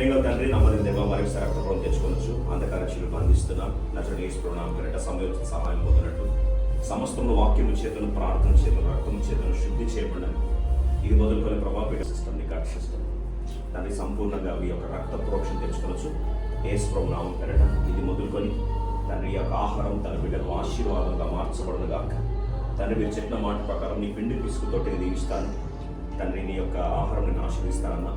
ప్రేమ తండ్రి నమ్మది దేవ మరొకసారి రక్తప్రభం తెచ్చుకోవచ్చు. అంధకార చీలు బంధిస్తున్నాం. నజరేయుడు యేసు నామమున పేరట సమయోచిత సహాయం పొందినట్లు సమస్తము వాక్యము చేతను, ప్రార్థన చేతను, రక్తము చేతను శుద్ధి చేయబడినను ఇది మొదలుకొని ప్రభావిత సిస్టమ్, రికార్డ్ సిస్టమ్ దాన్ని సంపూర్ణంగా ఈ యొక్క రక్త ప్రోక్షణ తెచ్చుకోవచ్చు. యేసు నామమున పేరట ఇది మొదలుకొని తండ్రి యొక్క ఆహారం తన బిడ్డకు ఆశీర్వాదంగా మార్చబడునుగాక. తండ్రి మీరు చెప్పిన మాట ప్రకారం నీ పిండి పిసుకుతోటి దీవిస్తాను తండ్రి, నీ యొక్క ఆహారం నేను ఆశీర్వదిస్తానన్నా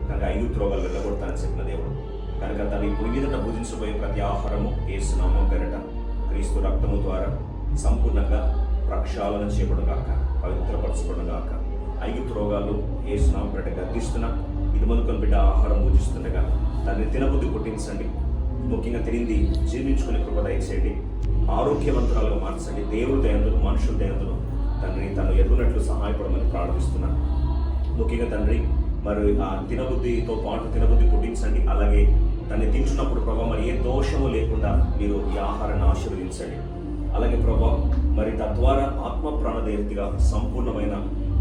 కనుక 5 త్రోవలు వెళ్ళగొడతానని చెప్పిన దేవుడు కనుక తన ఇప్పుడు మీదట భుజించబోయే ప్రతి ఆహారము యేసు నామమున పేరట క్రీస్తు రక్తము ద్వారా సంపూర్ణంగా ప్రక్షాళన చేయబడుగాక, పవిత్రపరచబడుగాక. 5 త్రోగాలు యేసు నామమున పేరట గద్దిస్తున్నా. ఇది మొదలుకొని బిడ్డ ఆహారం భుజిస్తుండగా దాన్ని తినబుద్ధి పుట్టించండి. ముఖ్యంగా తినింది జీర్ణించుకునే కృప దయచేయండి. ఆరోగ్యవంతురాలుగా మార్చండి. దేవుడి దయందును, మనుషుల దయందును తండ్రి తను ఎదుగునట్లు సహాయపడమని ప్రార్థిస్తున్నాను. ముఖ్యంగా తండ్రి మరి ఆ తినబుద్ధితో పాటు తినబుద్ధి పుట్టించండి. అలాగే దాన్ని తింటున్నప్పుడు ప్రభావ మరి ఏ దోషము లేకుండా మీరు ఈ ఆహారాన్ని ఆశీర్వదించండి. అలాగే ప్రభావ మరి తద్వారా ఆత్మ ప్రాణదేవతగా సంపూర్ణమైన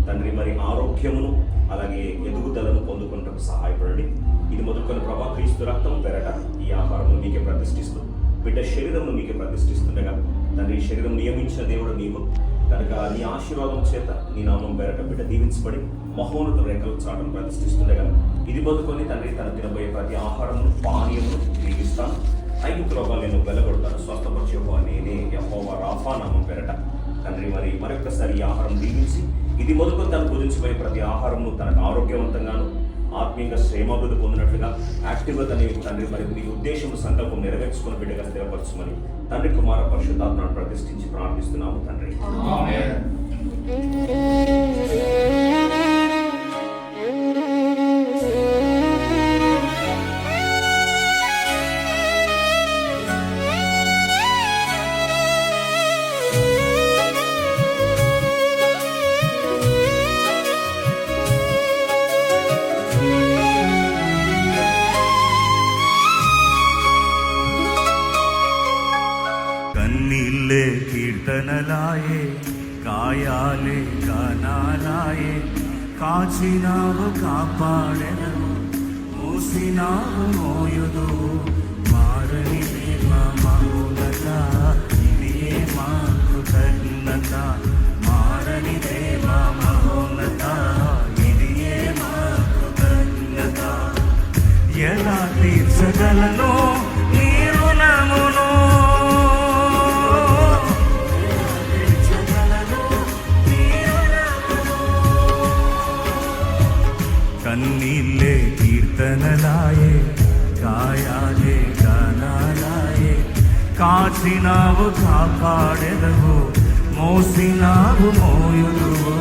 తండ్రి మరి ఆరోగ్యమును అలాగే ఎదుగుదలను పొందుకున్నట్టు సహాయపడండి. ఇది మొదలుకొని ప్రభా క్రీస్తు రక్తం పేరట ఈ ఆహారము మీకే ప్రతిష్ఠిస్తూ బిడ్డ శరీరంను మీకే ప్రతిష్ఠిస్తుండగా తండ్రి ఈ శరీరం నియమించిన దేవుడు నీవు కనుక నీ ఆశీర్వాదం చేత నీ నామం పేరట బిడ్డ దీవించబడి మహోన్నత రేఖలు చాటను ప్రతిష్ఠిస్తుండగా ఇది పొందుకొని తండ్రి తన తినబోయే ప్రతి ఆహారమును పానీయమును దీవిస్తాను. 5 రోగాలు నేను వెళ్ళగొడతాను. స్వస్థపరిచేవో నేనే యెహోవా రాఫా నామం పేరట తండ్రి మరి మరొకసారి ఈ ఆహారం దీవించి ఇది మొదలుకొని తను పూజించబోయే ప్రతి ఆహారమును తనకు ఆరోగ్యవంతంగాను ఆత్మీయంగా శ్రేమాభివృద్ధి పొందినట్లుగా యాక్టివ్గా తండ్రి మరి మీ ఉద్దేశం సంకల్పం నెరవేర్చుకుని బిడ్డగా స్థిరపరచమని తండ్రి కుమార పరిశుద్ధాత్మను ప్రతిష్ఠించి ప్రార్థిస్తున్నాము తండ్రి. కన్నీళ్ళే కీర్తనలాయే, కాయాలే గానాలాయే, కాచినావు కాపాడెదవు, మోసినావు మోయుదు, మారని ప్రేమ మౌనత, ఇదియే మా కృతజ్ఞత, మారని ప్రేమ మౌనత, ఇదియే మా కృతజ్ఞత. ఎలా తీర్చగలను నీ రుణమును, కన్నీళ్ళే కీర్తనలాయే, గాయాలే గానాలాయే, కాచినావు కాపాడెదవు, మోసినావు మోయుదువు.